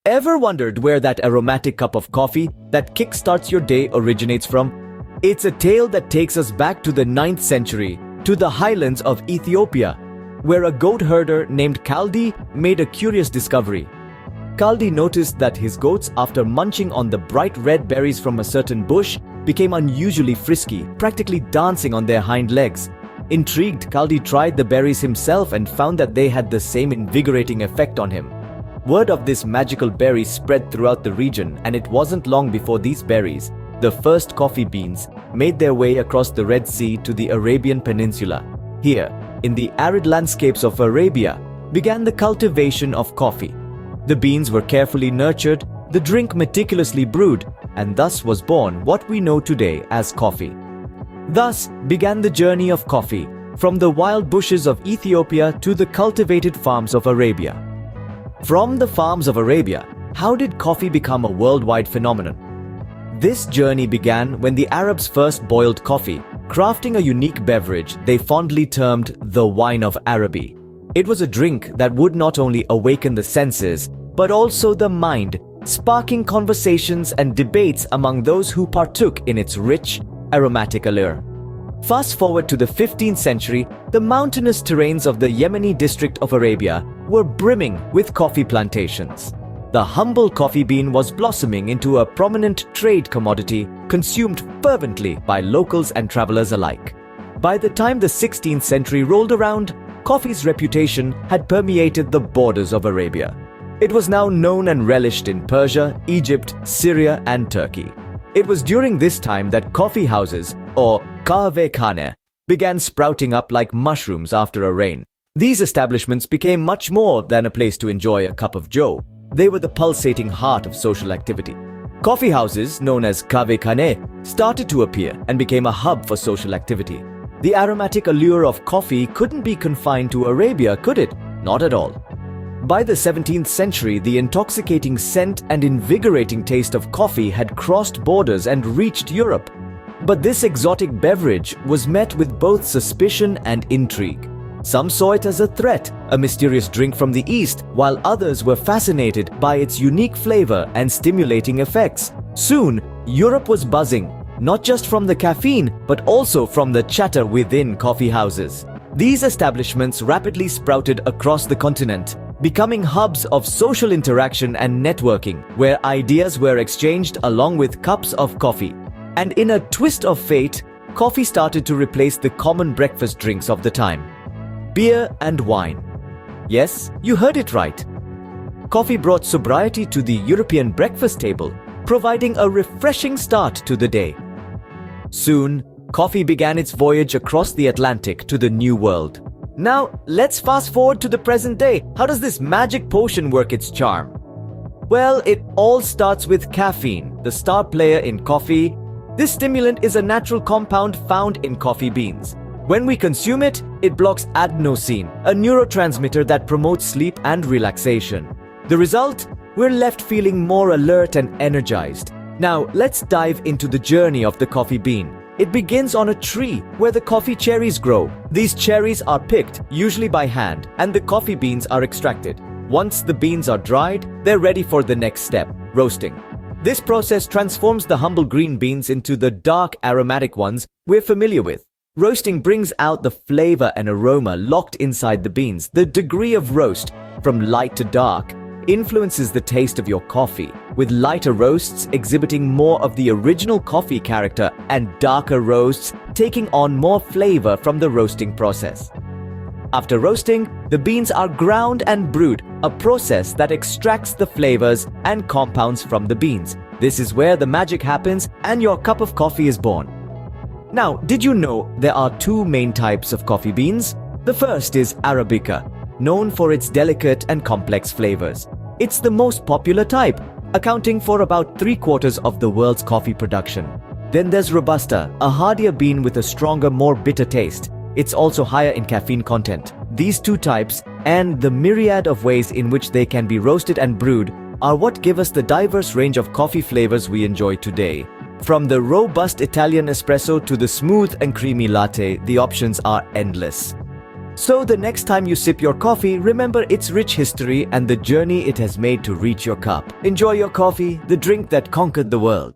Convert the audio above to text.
Ever wondered where that aromatic cup of coffee that kickstarts your day originates from? It's a tale that takes us back to the 9th century, to the highlands of Ethiopia, where a goat herder named Kaldi made a curious discovery. Kaldi noticed that his goats, after munching on the bright red berries from a certain bush, became unusually frisky, practically dancing on their hind legs. Intrigued, Kaldi tried the berries himself and found that they had the same invigorating effect on him. Word of this magical berry spread throughout the region, and it wasn't long before these berries, the first coffee beans, made their way across the Red Sea to the Arabian Peninsula. Here, in the arid landscapes of Arabia, began the cultivation of coffee. The beans were carefully nurtured, the drink meticulously brewed, and thus was born what we know today as coffee. Thus began the journey of coffee, from the wild bushes of Ethiopia to the cultivated farms of Arabia. From the farms of Arabia, how did coffee become a worldwide phenomenon? This journey began when the Arabs first boiled coffee, crafting a unique beverage they fondly termed the wine of Araby. It was a drink that would not only awaken the senses, but also the mind, sparking conversations and debates among those who partook in its rich, aromatic allure. Fast forward to the 15th century, the mountainous terrains of the Yemeni district of Arabia were brimming with coffee plantations. The humble coffee bean was blossoming into a prominent trade commodity consumed fervently by locals and travelers alike. By the time the 16th century rolled around, coffee's reputation had permeated the borders of Arabia. It was now known and relished in Persia, Egypt, Syria, and Turkey. It was during this time that coffee houses, or kahvekhane, began sprouting up like mushrooms after a rain. These establishments became much more than a place to enjoy a cup of joe. They were the pulsating heart of social activity. Coffee houses, known as kahvekhane, started to appear and became a hub for social activity. The aromatic allure of coffee couldn't be confined to Arabia, could it? Not at all. By the 17th century, the intoxicating scent and invigorating taste of coffee had crossed borders and reached Europe. But this exotic beverage was met with both suspicion and intrigue. Some saw it as a threat, a mysterious drink from the East, while others were fascinated by its unique flavor and stimulating effects. Soon, Europe was buzzing, not just from the caffeine, but also from the chatter within coffee houses. These establishments rapidly sprouted across the continent, becoming hubs of social interaction and networking, where ideas were exchanged along with cups of coffee. And in a twist of fate, coffee started to replace the common breakfast drinks of the time: beer and wine. Yes, you heard it right. Coffee brought sobriety to the European breakfast table, providing a refreshing start to the day. Soon, coffee began its voyage across the Atlantic to the New World. Now, let's fast forward to the present day. How does this magic potion work its charm? Well, it all starts with caffeine, the star player in coffee. This stimulant is a natural compound found in coffee beans. When we consume it, it blocks adenosine, a neurotransmitter that promotes sleep and relaxation. The result? We're left feeling more alert and energized. Now, let's dive into the journey of the coffee bean. It begins on a tree where the coffee cherries grow. These cherries are picked, usually by hand, and the coffee beans are extracted. Once the beans are dried, they're ready for the next step, roasting. This process transforms the humble green beans into the dark aromatic ones we're familiar with. Roasting brings out the flavor and aroma locked inside the beans. The degree of roast, from light to dark, influences the taste of your coffee, with lighter roasts exhibiting more of the original coffee character and darker roasts taking on more flavor from the roasting process. After roasting, the beans are ground and brewed, a process that extracts the flavors and compounds from the beans. This is where the magic happens and your cup of coffee is born. Now, did you know there are two main types of coffee beans? The first is Arabica, known for its delicate and complex flavors. It's the most popular type, accounting for about 3/4 of the world's coffee production. Then there's Robusta, a hardier bean with a stronger, more bitter taste. It's also higher in caffeine content. These two types, and the myriad of ways in which they can be roasted and brewed, are what give us the diverse range of coffee flavors we enjoy today. From the robust Italian espresso to the smooth and creamy latte, the options are endless. So the next time you sip your coffee, remember its rich history and the journey it has made to reach your cup. Enjoy your coffee, the drink that conquered the world.